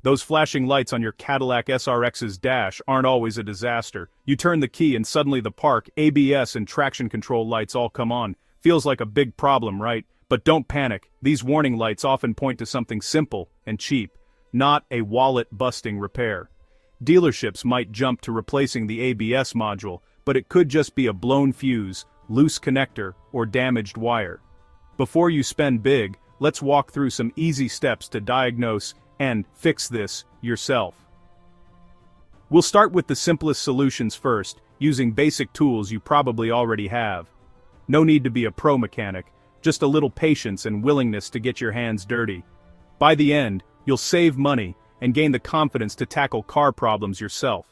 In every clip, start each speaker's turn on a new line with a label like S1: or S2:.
S1: Those flashing lights on your Cadillac SRX's dash aren't always a disaster. You turn the key and suddenly the park, ABS and traction control lights all come on. Feels like a big problem, right? But don't panic, these warning lights often point to something simple and cheap, not a wallet-busting repair. Dealerships might jump to replacing the ABS module, but it could just be a blown fuse, loose connector, or damaged wire. Before you spend big, let's walk through some easy steps to diagnose and fix this yourself. We'll start with the simplest solutions first, using basic tools you probably already have. No need to be a pro mechanic, just a little patience and willingness to get your hands dirty. By the end, you'll save money and gain the confidence to tackle car problems yourself.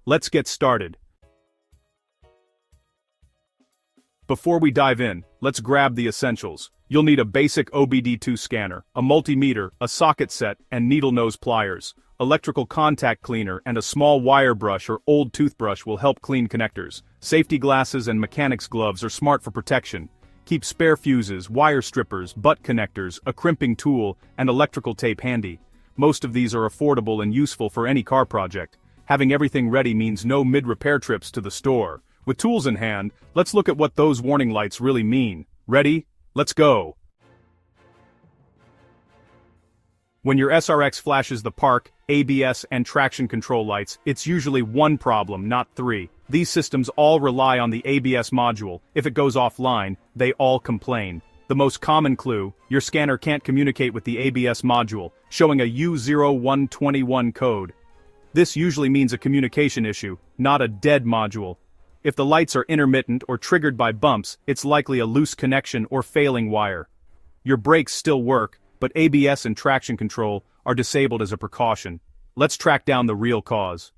S1: Let's get started. Before we dive in, let's grab the essentials. You'll need a basic OBD2 scanner, a multimeter, a socket set, and needle nose pliers. Electrical contact cleaner and a small wire brush or old toothbrush will help clean connectors. Safety glasses and mechanic's gloves are smart for protection. Keep spare fuses, wire strippers, butt connectors, a crimping tool, and electrical tape handy. Most of these are affordable and useful for any car project. Having everything ready means no mid-repair trips to the store. With tools in hand, let's look at what those warning lights really mean. Ready? Let's go! When your SRX flashes the park, ABS, and traction control lights, it's usually one problem, not three. These systems all rely on the ABS module. If it goes offline, they all complain. The most common clue, your scanner can't communicate with the ABS module, showing a U0121 code. This usually means a communication issue, not a dead module. If the lights are intermittent or triggered by bumps, it's likely a loose connection or failing wire. Your brakes still work, but ABS and traction control are disabled as a precaution. Let's track down the real cause.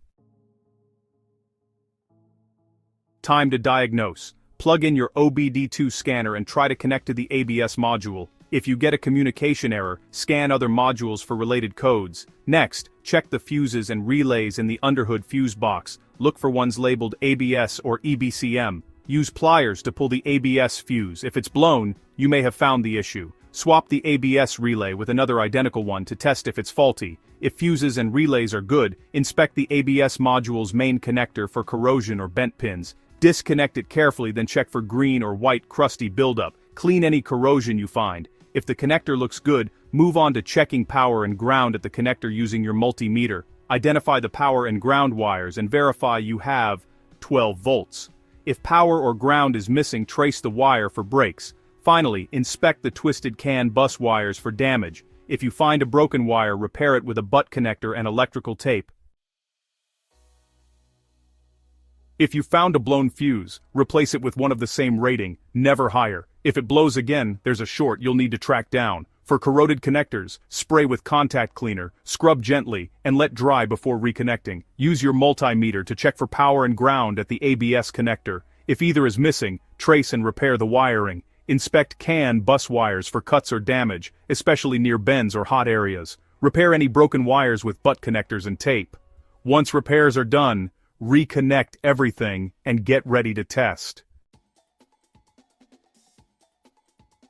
S1: Time to diagnose. Plug in your OBD2 scanner and try to connect to the ABS module. If you get a communication error, scan other modules for related codes. Next, check the fuses and relays in the underhood fuse box. Look for ones labeled ABS or EBCM. Use pliers to pull the ABS fuse. If it's blown, you may have found the issue. Swap the ABS relay with another identical one to test if it's faulty. If fuses and relays are good, inspect the ABS module's main connector for corrosion or bent pins. Disconnect it carefully, then check for green or white crusty buildup. Clean any corrosion you find. If the connector looks good, move on to checking power and ground at the connector using your multimeter. Identify the power and ground wires and verify you have 12 volts. If power or ground is missing, trace the wire for breaks. Finally, inspect the twisted CAN bus wires for damage. If you find a broken wire, repair it with a butt connector and electrical tape. If you found a blown fuse, replace it with one of the same rating, never higher. If it blows again, there's a short you'll need to track down. For corroded connectors, spray with contact cleaner, scrub gently, and let dry before reconnecting. Use your multimeter to check for power and ground at the ABS connector. If either is missing, trace and repair the wiring. Inspect CAN bus wires for cuts or damage, especially near bends or hot areas. Repair any broken wires with butt connectors and tape. Once repairs are done, reconnect everything and get ready to test.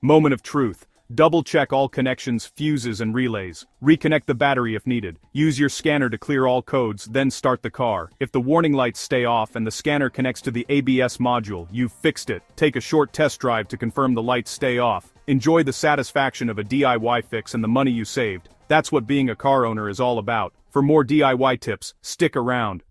S1: Moment of truth. Double-check all connections, fuses, and relays. Reconnect the battery if needed. Use your scanner to clear all codes, then start the car. If the warning lights stay off and the scanner connects to the ABS module, you've fixed it. Take a short test drive to confirm the lights stay off. Enjoy the satisfaction of a DIY fix and the money you saved. That's what being a car owner is all about. For more DIY tips, stick around.